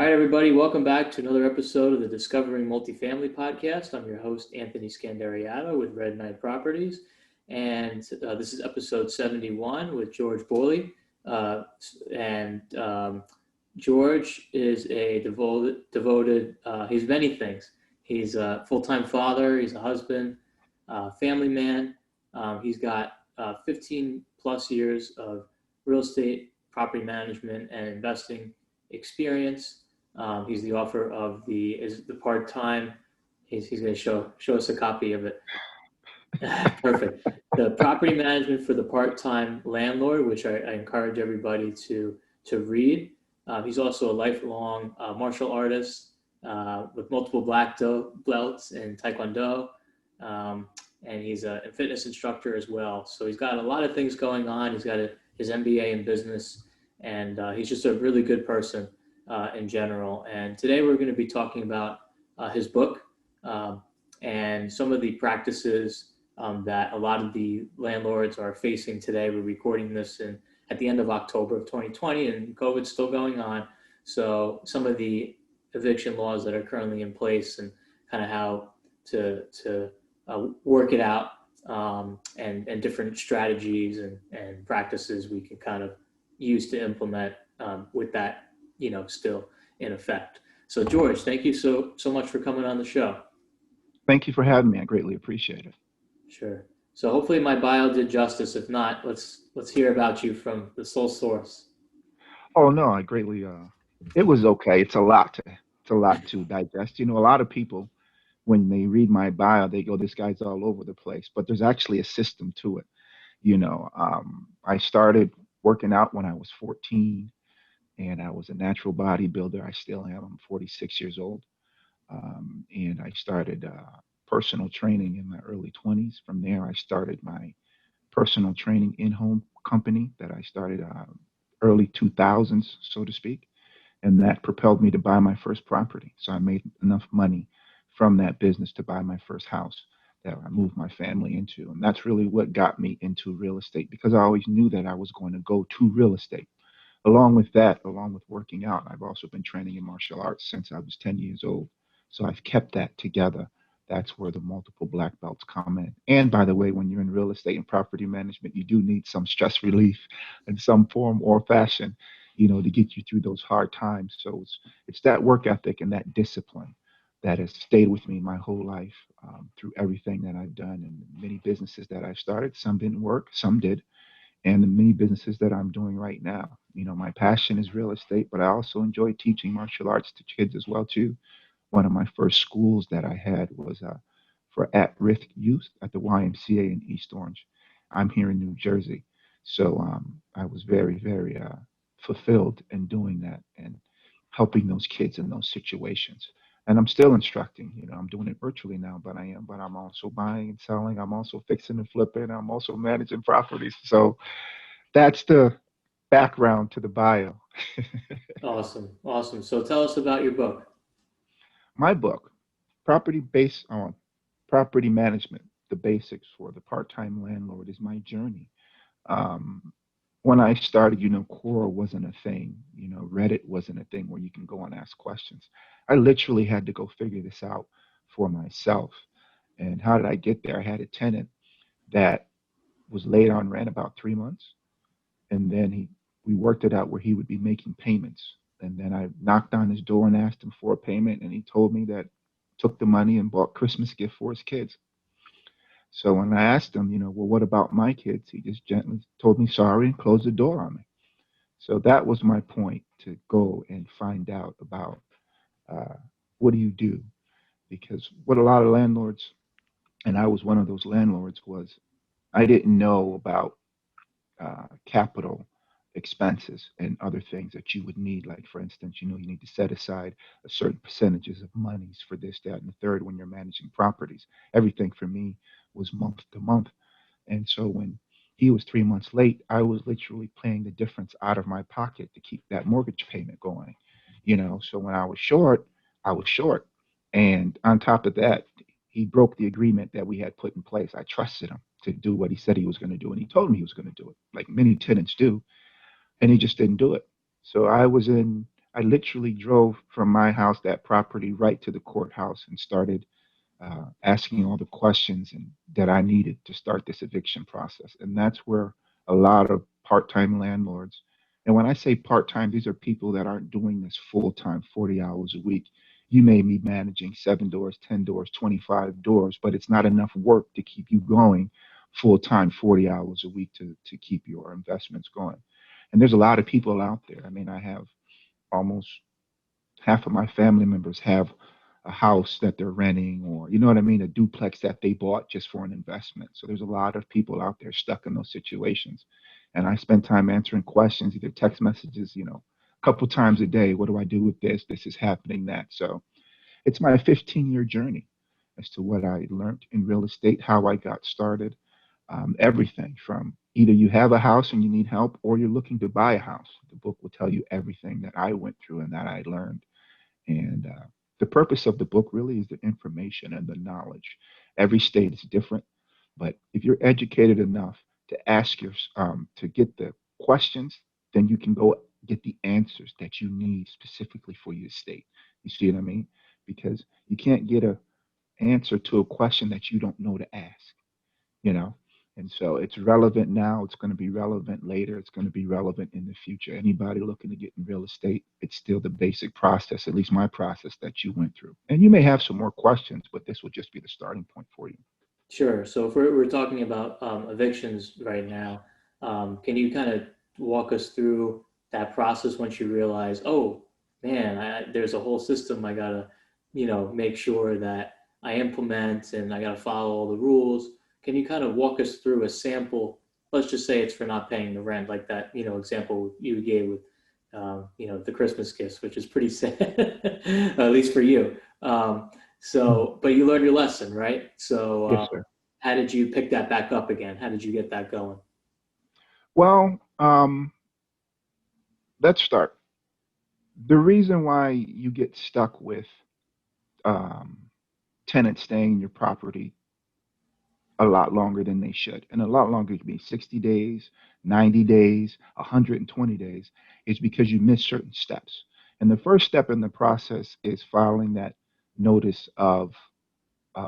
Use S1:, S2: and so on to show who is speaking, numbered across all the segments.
S1: All right, everybody, welcome back to another episode of the Discovering Multifamily podcast. I'm your host, Anthony Scandariato with Red Knight Properties, and this is episode 71 with George Boley. And George is a devoted he's many things. He's a full-time father, he's a husband, family man. He's got 15 plus years of real estate, property management, and investing experience. He's the author of the part-time. He's going to show us a copy of it. Perfect. The property management for the part-time landlord, which I encourage everybody to read. He's also a lifelong martial artist with multiple black belts in Taekwondo, and he's a fitness instructor as well. So he's got a lot of things going on. He's got his MBA in business, and he's just a really good person in general. And today we're going to be talking about his book and some of the practices that a lot of the landlords are facing today. We're recording this at the end of October of 2020, and COVID's still going on. So some of the eviction laws that are currently in place and kind of how to work it out, and different strategies and practices we can kind of use to implement with that, still in effect. So George, thank you so much for coming on the show.
S2: Thank you for having me. I greatly appreciate it.
S1: Sure. So hopefully my bio did justice. If not, let's hear about you from the sole source.
S2: Oh no, I greatly it was okay. It's a lot to digest. A lot of people when they read my bio, they go, this guy's all over the place. But there's actually a system to it. I started working out when I was 14 and I was a natural bodybuilder. I still am. I'm 46 years old. And I started personal training in my early 20s. From there, I started my personal training in-home company that I started early 2000s, so to speak, and that propelled me to buy my first property. So I made enough money from that business to buy my first house that I moved my family into, and that's really what got me into real estate because I always knew that I was going to go to real estate. Along with that, along with working out, I've also been training in martial arts since I was 10 years old. So I've kept that together. That's where the multiple black belts come in. And by the way, when you're in real estate and property management, you do need some stress relief in some form or fashion, to get you through those hard times. So it's that work ethic and that discipline that has stayed with me my whole life through everything that I've done and many businesses that I started. Some didn't work, some did, and the many businesses that I'm doing right now. My passion is real estate, but I also enjoy teaching martial arts to kids as well too. One of my first schools that I had was for at-risk youth at the YMCA in East Orange. I'm here in New Jersey, so I was very, very fulfilled in doing that and helping those kids in those situations. And I'm still instructing. I'm doing it virtually now, but I'm also buying and selling. I'm also fixing and flipping. I'm also managing properties. So that's the background to the bio.
S1: Awesome. So tell us about your book.
S2: My book, property based on property management, the basics for the part-time landlord, is my journey. Um, when I started, Quora wasn't a thing. Reddit wasn't a thing where you can go and ask questions. I literally had to go figure this out for myself. And how did I get there? I had a tenant that was late on rent about 3 months, and then we worked it out where he would be making payments. And then I knocked on his door and asked him for a payment, and he told me that took the money and bought Christmas gift for his kids. So when I asked him, well, what about my kids? He just gently told me sorry and closed the door on me. So that was my point to go and find out about uh, what do you do? Because what a lot of landlords, and I was one of those landlords, was I didn't know about capital expenses and other things that you would need. Like, for instance, you need to set aside a certain percentages of monies for this, that, and the third when you're managing properties. Everything for me was month to month. And so when he was 3 months late, I was literally paying the difference out of my pocket to keep that mortgage payment going. So when I was short, I was short. And on top of that, he broke the agreement that we had put in place. I trusted him to do what he said he was going to do. And he told me he was going to do it, like many tenants do. And he just didn't do it. So I was in I literally drove from my house, that property, right to the courthouse and started asking all the questions and that I needed to start this eviction process. And that's where a lot of part-time landlords, and when I say part-time, these are people that aren't doing this full-time, 40 hours a week. You may be managing 7 doors, 10 doors, 25 doors, but it's not enough work to keep you going full-time, 40 hours a week to keep your investments going. And there's a lot of people out there. I mean, I have almost half of my family members have a house that they're renting, or you know what I mean, a duplex that they bought just for an investment. So there's a lot of people out there stuck in those situations. And I spend time answering questions, either text messages, a couple times a day. What do I do with this? This is happening, that. So it's my 15-year journey as to what I learned in real estate, how I got started, everything from either you have a house and you need help or you're looking to buy a house. The book will tell you everything that I went through and that I learned. And the purpose of the book really is the information and the knowledge. Every state is different, but if you're educated enough to ask to get the questions, then you can go get the answers that you need specifically for your state. You see what I mean? Because you can't get a answer to a question that you don't know to ask, you know? And so it's relevant now, it's going to be relevant later, it's going to be relevant in the future. Anybody looking to get in real estate, it's still the basic process, at least my process that you went through. And you may have some more questions, but this will just be the starting point for you.
S1: Sure. So if we're talking about evictions right now, can you kind of walk us through that process once you realize, oh man, there's a whole system I gotta, make sure that I implement and I gotta follow all the rules. Can you kind of walk us through a sample? Let's just say it's for not paying the rent, like that, example you gave with, the Christmas gifts, which is pretty sad, at least for you. But you learned your lesson, right? So,
S2: Yes, sir.
S1: how did you pick that back up again? How did you get that going?
S2: Well, let's start. The reason why you get stuck with um, tenants staying in your property a lot longer than they should, and a lot longer could be 60 days, 90 days, 120 days, is because you miss certain steps. And the first step in the process is filing that notice of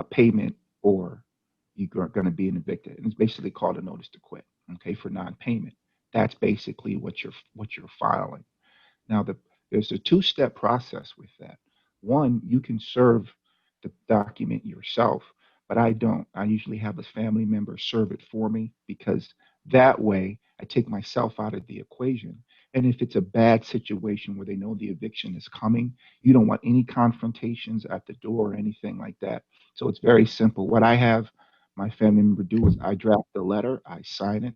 S2: payment, or you're going to be evicted. And it's basically called a notice to quit, okay, for non-payment. That's basically what you're filing. Now, there's a two-step process with that. One, you can serve the document yourself, but I don't. I usually have a family member serve it for me because that way I take myself out of the equation. And if it's a bad situation where they know the eviction is coming, you don't want any confrontations at the door or anything like that. So it's very simple. What I have my family member do is I draft the letter, I sign it,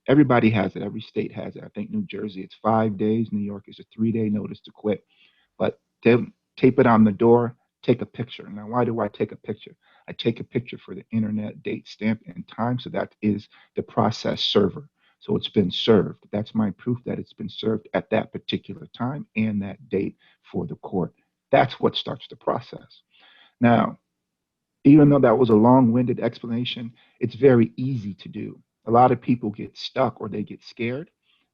S2: everybody has it. Every state has it. I think New Jersey, it's 5 days. New York is a 3 day notice to quit. But they tape it on the door, take a picture. Now, why do I take a picture? I take a picture for the internet, date, stamp, and time. So that is the process server. So it's been served. That's my proof that it's been served at that particular time and that date for the court. That's what starts the process. Now, even though that was a long-winded explanation, it's very easy to do. A lot of people get stuck or they get scared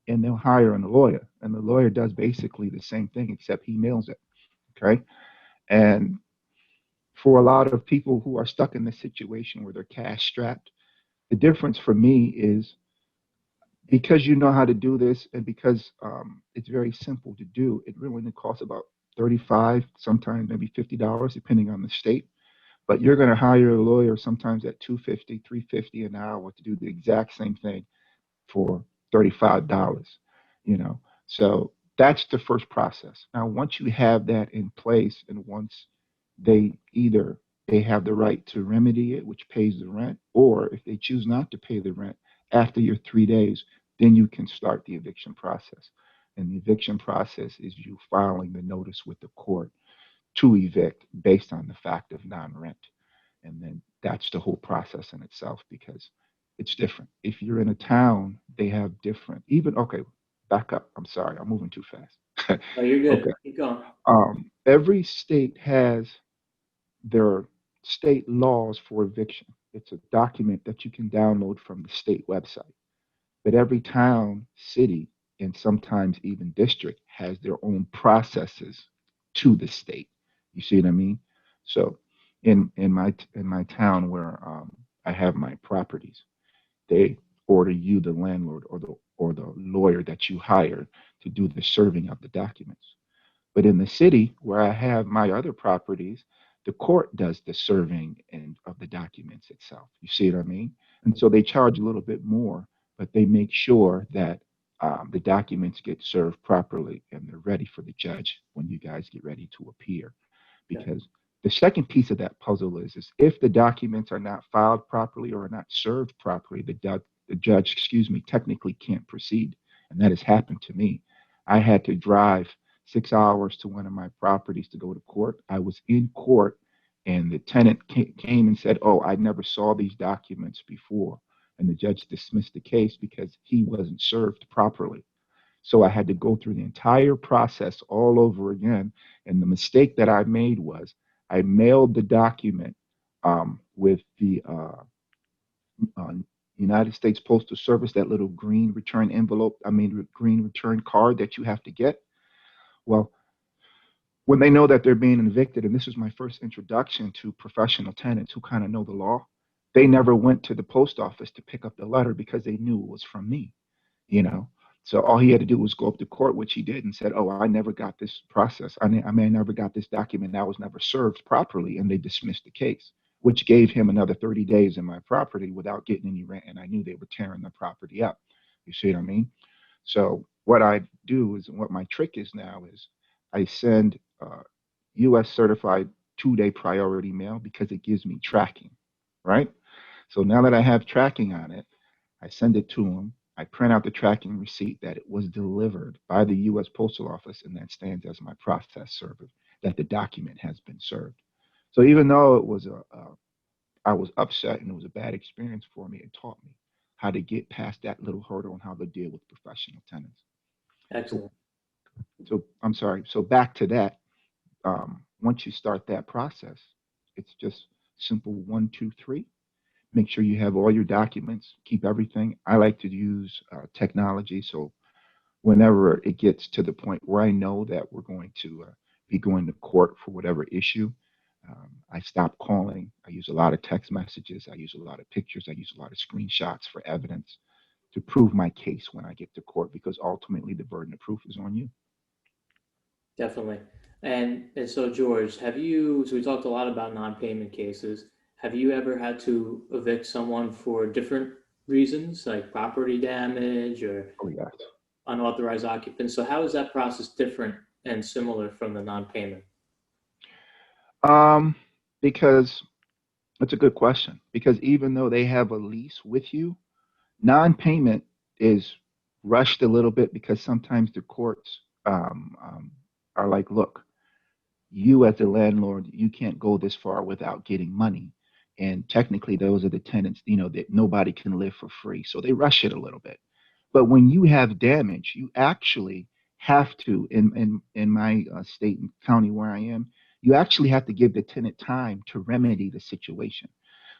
S2: and they'll hire a lawyer. And the lawyer does basically the same thing, except he mails it. Okay. And for a lot of people who are stuck in this situation where they're cash strapped, the difference for me is because you know how to do this and because it's very simple to do, it really only costs about 35, sometimes maybe $50, depending on the state, but you're going to hire a lawyer sometimes at 250, 350 an hour to do the exact same thing for $35, you know. So that's the first process. Now, once you have that in place and once they have the right to remedy it, which pays the rent, or if they choose not to pay the rent after your 3 days, then you can start the eviction process. And the eviction process is you filing the notice with the court to evict based on the fact of non-rent. And then that's the whole process in itself because it's different. If you're in a town, they have different, even, okay, back up. I'm sorry, I'm moving too fast.
S1: Oh, you're
S2: Okay.
S1: good. Keep going.
S2: Every state has their state laws for eviction. It's a document that you can download from the state website. But every town, city and sometimes even district has their own processes to the state. You see what I mean? So in my town where I have my properties, they order you, the landlord, or the lawyer that you hire to do the serving of the documents. But in the city where I have my other properties, the court does the serving and of the documents itself. You see what I mean? And so they charge a little bit more, but they make sure that the documents get served properly and they're ready for the judge when you guys get ready to appear.
S1: Yeah.
S2: Because the second piece of that puzzle is if the documents are not filed properly or are not served properly, the judge, excuse me, technically can't proceed. And that has happened to me. I had to drive 6 hours to one of my properties to go to court. I was in court, and the tenant came and said, "Oh, I never saw these documents before." And the judge dismissed the case because he wasn't served properly. So I had to go through the entire process all over again. And the mistake that I made was I mailed the document with the uh, United States Postal Service, that little green return envelope, green return card that you have to get. Well, when they know that they're being evicted, and this was my first introduction to professional tenants who kind of know the law, they never went to the post office to pick up the letter because they knew it was from me, you know. So all he had to do was go up to court, which he did, and said, "Oh, I never got this process. I never got this document. That was never served properly," and they dismissed the case, which gave him another 30 days in my property without getting any rent. And I knew they were tearing the property up. You see what I mean? So what I do is, what my trick is now is, I send U.S. certified 2-day priority mail because it gives me tracking, right? So now that I have tracking on it, I send it to them. I print out the tracking receipt that it was delivered by the U.S. Postal Office, and that stands as my process server that the document has been served. So even though I was upset and it was a bad experience for me, it taught me how to get past that little hurdle and how to deal with professional tenants. So,
S1: Excellent.
S2: so I'm sorry. So back to that. Once you start that process, it's just simple 1, 2, 3. Make sure you have all your documents, keep everything. I like to use technology. So whenever it gets to the point where I know that we're going to be going to court for whatever issue, I stop calling. I use a lot of text messages. I use a lot of pictures. I use a lot of screenshots for evidence to prove my case when I get to court, because ultimately the burden of proof is on you.
S1: Definitely. And so George, have you, so we talked a lot about non-payment cases. Have you ever had to evict someone for different reasons, like property damage or
S2: Oh, yes.
S1: unauthorized occupants? So how is that process different and similar from the non-payment?
S2: Um, because That's a good question. Because even though they have a lease with you, non-payment is rushed a little bit because sometimes the courts are like, "Look, you as a landlord, you can't go this far without getting money." And technically, those are the tenants, that nobody can live for free. So they rush it a little bit. But when you have damage, you actually have to, in my state and county where I am, you actually have to give the tenant time to remedy the situation.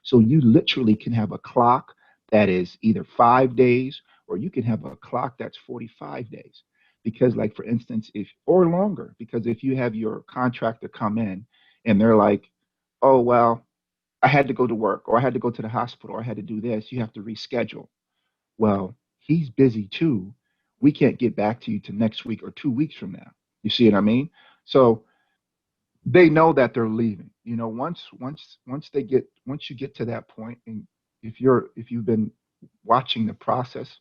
S2: So you literally can have a clock that is either 5 days, or you can have a clock that's 45 days. Because, like, for instance, if, or longer, because if you have your contractor come in and they're like, "Oh, well, I had to go to work, or I had to go to the hospital, or I had to do this," you have to reschedule. Well, he's busy too. We can't get back to you to next week or 2 weeks from now. You see what I mean? So they know that they're leaving. Once you get to that point, and if you've been watching the process,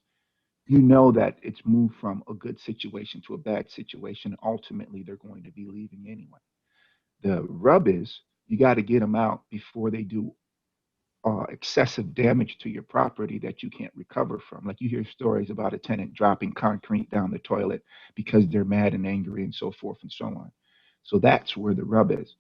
S2: you know that it's moved from a good situation to a bad situation. Ultimately, they're going to be leaving anyway. The rub is you got to get them out before they do excessive damage to your property that you can't recover from. Like, you hear stories about a tenant dropping concrete down the toilet because they're mad and angry and so forth and so on. So that's where the rub is.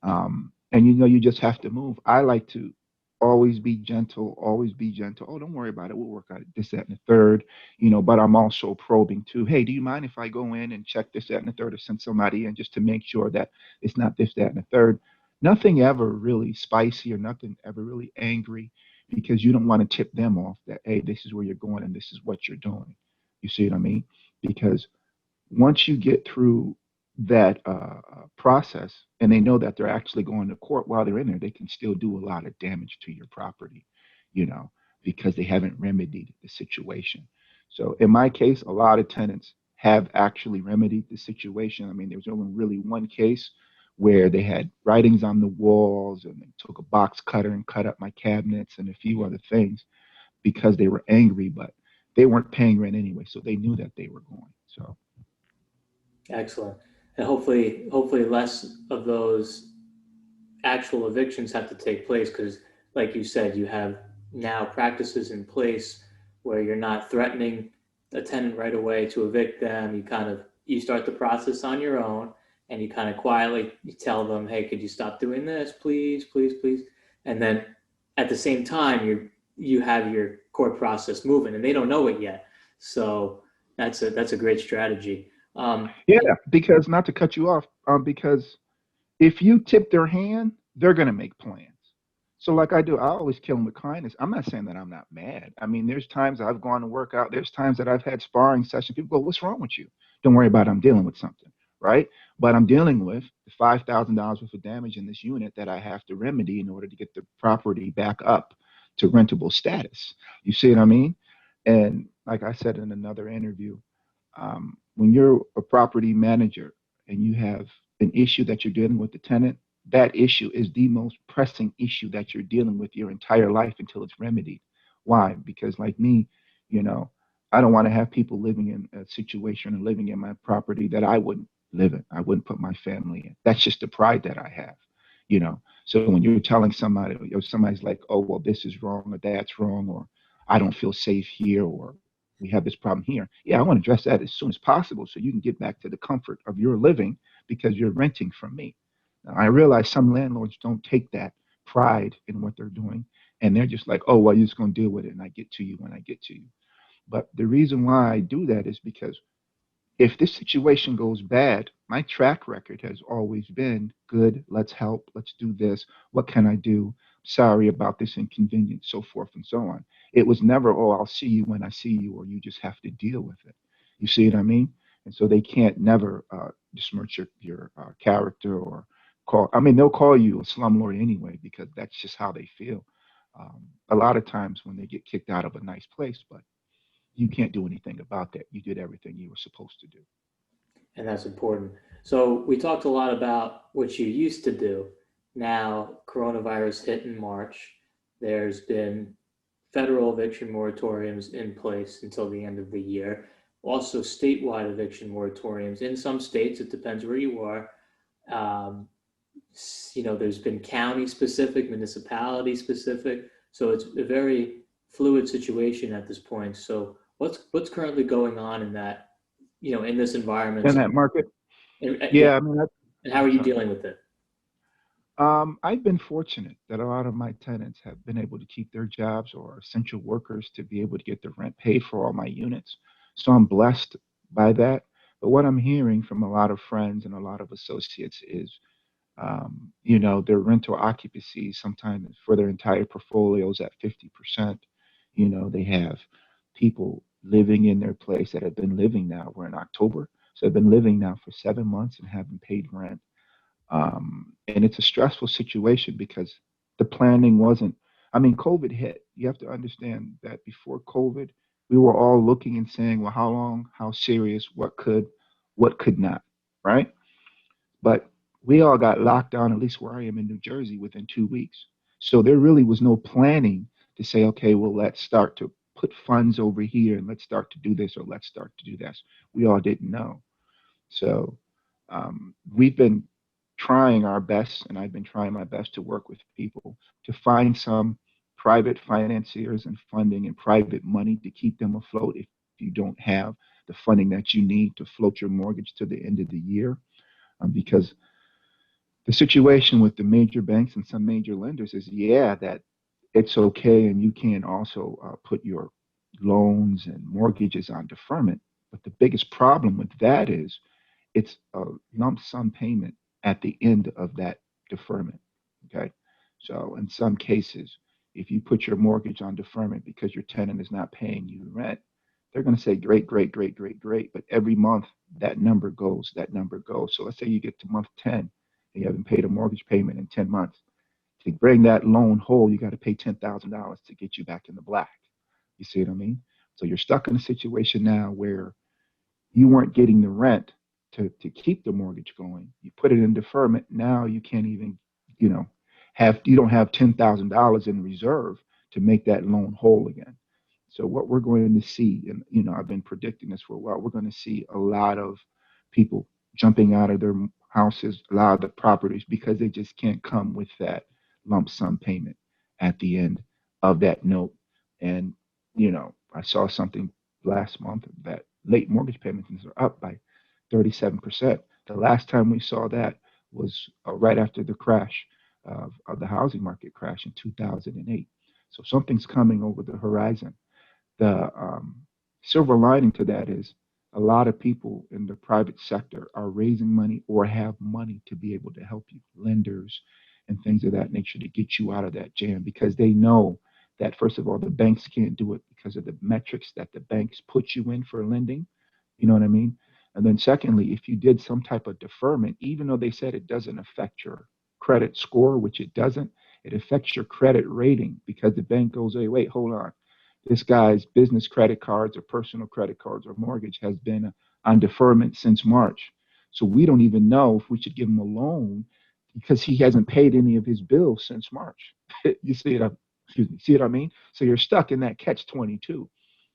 S2: And you just have to move. I like to always be gentle, always be gentle. "Oh, don't worry about it. We'll work out this, that, and the third." But I'm also probing too. "Hey, do you mind if I go in and check this, that, and the third, or send somebody in just to make sure that it's not this, that, and the third?" Nothing ever really spicy or nothing ever really angry, because you don't want to tip them off that, "Hey, this is where you're going and this is what you're doing." You see what I mean? because once you get through that process and they know that they're actually going to court while they're in there, they can still do a lot of damage to your property, you know, because they haven't remedied the situation. So in my case, a lot of tenants have actually remedied the situation. I mean, there was only really one case where they had writings on the walls and they took a box cutter and cut up my cabinets and a few other things because they were angry, but they weren't paying rent anyway, so they knew that they were going. So
S1: Excellent. And hopefully less of those actual evictions have to take place because, like you said, you have now practices in place where you're not threatening a tenant right away to evict them. You start the process on your own, and you kind of quietly tell them, "Hey, could you stop doing this, please, please, please?" And then at the same time, you have your court process moving, and they don't know it yet. So that's a great strategy.
S2: yeah, because not to cut you off, because if you tip their hand, they're going to make plans. So, like I do, I always kill them with kindness. I'm not saying that I'm not mad. I mean, there's times I've gone to work out. There's times that I've had sparring sessions. People go, "What's wrong with you?" Don't worry about it. I'm dealing with something, right? But I'm dealing with the $5,000 worth of damage in this unit that I have to remedy in order to get the property back up to rentable status. You see what I mean? And like I said in another interview, when you're a property manager and you have an issue that you're dealing with the tenant, that issue is the most pressing issue that you're dealing with your entire life until it's remedied. Why? Because, like me, you know, I don't want to have people living in a situation and living in my property that I wouldn't live in. I wouldn't put my family in. That's just the pride that I have, you know. So when you're telling somebody, or somebody's like, "Oh, well, this is wrong, or that's wrong, or I don't feel safe here, or we have this problem here." Yeah, I want to address that as soon as possible so you can get back to the comfort of your living because you're renting from me. Now, I realize some landlords don't take that pride in what they're doing, and they're just like, "Oh, well, you're just going to deal with it, and I get to you when I get to you." But the reason why I do that is because if this situation goes bad, my track record has always been good. Let's help. Let's do this. What can I do? Sorry about this inconvenience, so forth and so on. It was never, "Oh, I'll see you when I see you," or "You just have to deal with it." You see what I mean? And so they can't never besmirch your character or call. I mean, they'll call you a slumlord anyway because that's just how they feel. A lot of times when they get kicked out of a nice place, but you can't do anything about that. You did everything you were supposed to do.
S1: And that's important. So we talked a lot about what you used to do. Now, coronavirus hit in March. There's been federal eviction moratoriums in place until the end of the year. Also, statewide eviction moratoriums in some states. It depends where you are. Um, there's been county specific, municipality specific. So it's a very fluid situation at this point. So what's currently going on in that, in this
S2: In
S1: environment?
S2: that market,
S1: Yeah,
S2: yeah, I mean,
S1: and how are
S2: I'm
S1: you
S2: sorry.
S1: dealing with it?
S2: I've been fortunate that a lot of my tenants have been able to keep their jobs or essential workers to be able to get the rent paid for all my units. So I'm blessed by that. But what I'm hearing from a lot of friends and a lot of associates is, their rental occupancy sometimes for their entire portfolios at 50%. They have people living in their place that have been living now. We're in October. So they've been living now for 7 months and haven't paid rent. And it's a stressful situation because the planning wasn't. I mean, COVID hit. You have to understand that before COVID, we were all looking and saying, well, how long, how serious, what could not, right? But we all got locked down, at least where I am in New Jersey, within 2 weeks. So there really was no planning to say, okay, well, let's start to put funds over here and let's start to do this or let's start to do this. We all didn't know. So we've been trying our best, and I've been trying my best to work with people to find some private financiers and funding and private money to keep them afloat if you don't have the funding that you need to float your mortgage to the end of the year. Because the situation with the major banks and some major lenders is, yeah, that it's okay, and you can also put your loans and mortgages on deferment. But the biggest problem with that is it's a lump sum payment at the end of that deferment. Okay. So in some cases, if you put your mortgage on deferment because your tenant is not paying you rent, they're going to say great, great, great, great, great. But every month that number goes, that number goes. So let's say you get to month 10 and you haven't paid a mortgage payment in 10 months. To bring that loan whole, you got to pay $10,000 to get you back in the black. You see what I mean? So you're stuck in a situation now where you weren't getting the rent to keep the mortgage going. You put it in deferment. Now you can't even, you know, you don't have $10,000 in reserve to make that loan whole again. So what we're going to see, and I've been predicting this for a while, we're going to see a lot of people jumping out of their houses, a lot of the properties, because they just can't come with that lump sum payment at the end of that note. And I saw something last month that late mortgage payments are up by 37%. The last time we saw that was right after the crash of the housing market crash in 2008. So something's coming over the horizon. The silver lining to that is a lot of people in the private sector are raising money or have money to be able to help you, lenders and things of that nature, to get you out of that jam, because they know that, first of all, the banks can't do it because of the metrics that the banks put you in for lending. You know what I mean? And then secondly, if you did some type of deferment, even though they said it doesn't affect your credit score, which it doesn't, it affects your credit rating, because the bank goes, hey, wait, hold on. This guy's business credit cards or personal credit cards or mortgage has been on deferment since March. So we don't even know if we should give him a loan because he hasn't paid any of his bills since March. You see it? Excuse me. See what I mean? So you're stuck in that catch 22.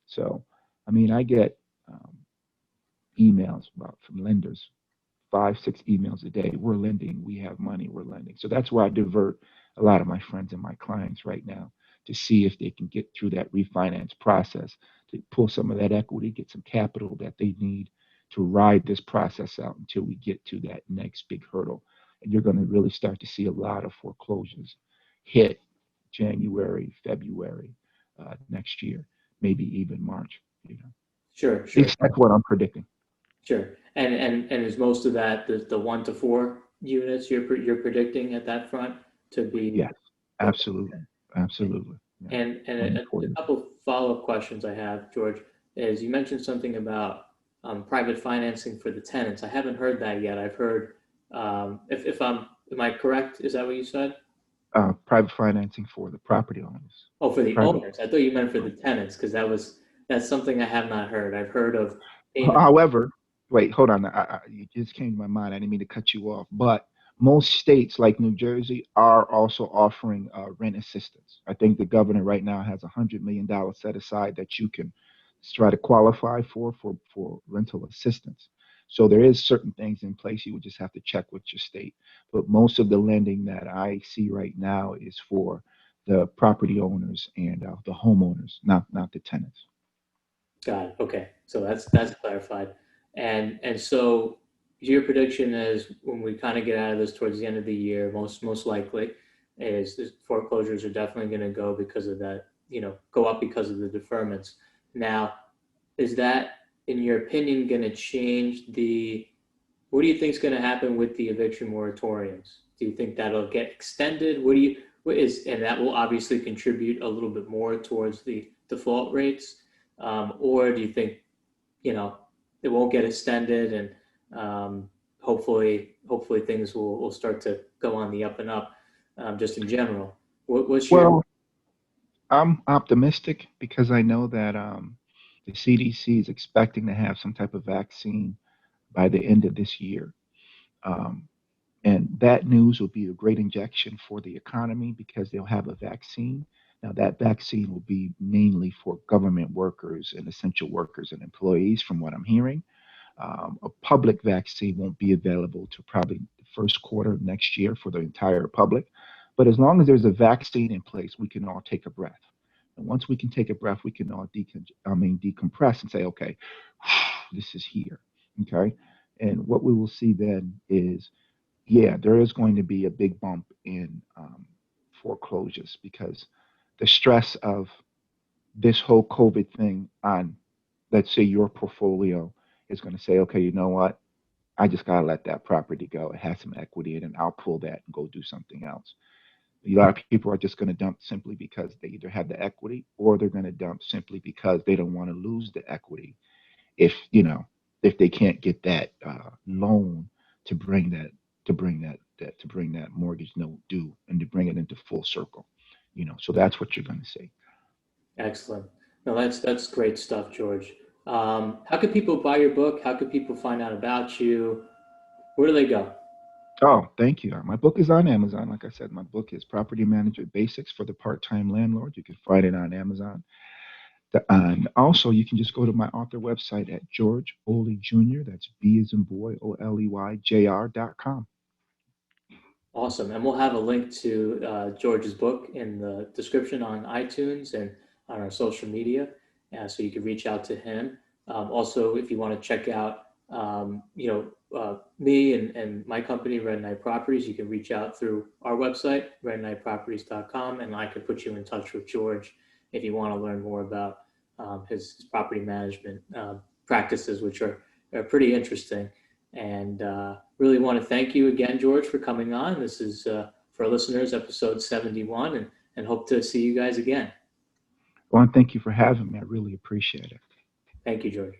S2: So, I mean, I get emails from lenders, 5, 6 emails a day. We're lending. We have money. We're lending. So that's where I divert a lot of my friends and my clients right now, to see if they can get through that refinance process, to pull some of that equity, get some capital that they need to ride this process out until we get to that next big hurdle. And you're going to really start to see a lot of foreclosures hit January, February next year, maybe even March.
S1: Sure, sure,
S2: That's what I'm predicting.
S1: sure. And is most of that the 1 to 4 units you're predicting at that front to be?
S2: Yes, absolutely, absolutely. Yeah.
S1: And
S2: One
S1: a,
S2: for
S1: a
S2: you.
S1: couple follow-up questions I have, George, is you mentioned something about private financing for the tenants. I haven't heard that yet. I've heard, if am I correct? Is that what you said?
S2: Private financing for the property owners.
S1: Oh, for the
S2: Private.
S1: owners. I thought you meant for the tenants, because that's something I have not heard. I've heard of payment.
S2: However, wait, hold on. You just came to my mind. I didn't mean to cut you off, but most states like New Jersey are also offering rent assistance. I think the governor right now has $100 million set aside that you can try to qualify for rental assistance. So there is certain things in place. You would just have to check with your state. But most of the lending that I see right now is for the property owners and the homeowners, not the tenants.
S1: Got it. Okay. So that's clarified. And so your prediction is when we kind of get out of this towards the end of the year, most likely is the foreclosures are definitely going to go because of that, go up because of the deferments. Now, is that, in your opinion, going to change what do you think is going to happen with the eviction moratoriums? Do you think that'll get extended? And that will obviously contribute a little bit more towards the default rates? Or do you think, it won't get extended, and hopefully things will start to go on the up and up, just in general? What's your?
S2: Well, I'm optimistic because I know that the CDC is expecting to have some type of vaccine by the end of this year. Um, and that news will be a great injection for the economy because they'll have a vaccine. Now, that vaccine will be mainly for government workers and essential workers and employees, from what I'm hearing. A public vaccine won't be available to probably the first quarter of next year for the entire public. But as long as there's a vaccine in place, we can all take a breath. And once we can take a breath, we can all decompress and say, okay, this is here. Okay. And what we will see then is, yeah, there is going to be a big bump in foreclosures because the stress of this whole COVID thing on, let's say, your portfolio is going to say, okay, you know what? I just got to let that property go. It has some equity in it. I'll pull that and go do something else. A lot of people are just going to dump simply because they either have the equity, or they're going to dump simply because they don't want to lose the equity if if they can't get that loan to bring that mortgage note due and to bring it into full circle. So that's what you're going to see.
S1: Excellent. No, that's great stuff, George. How could people buy your book? How could people find out about you? Where do they go?
S2: Oh, thank you. My book is on Amazon. Like I said, my book is Property Management Basics for the Part-Time Landlord. You can find it on Amazon. And also, you can just go to my author website at George Boley Jr. That's B as in boy, OLEYJR.com.
S1: Awesome. And we'll have a link to George's book in the description on iTunes and on our social media, so you can reach out to him. Also, if you want to check out, me and my company, Red Knight Properties, you can reach out through our website, redknightproperties.com, and I can put you in touch with George if you want to learn more about his property management practices, which are pretty interesting. And really want to thank you again, George, for coming on. This is, for our listeners, episode 71, and hope to see you guys again.
S2: Well, and thank you for having me. I really appreciate it.
S1: Thank you, George.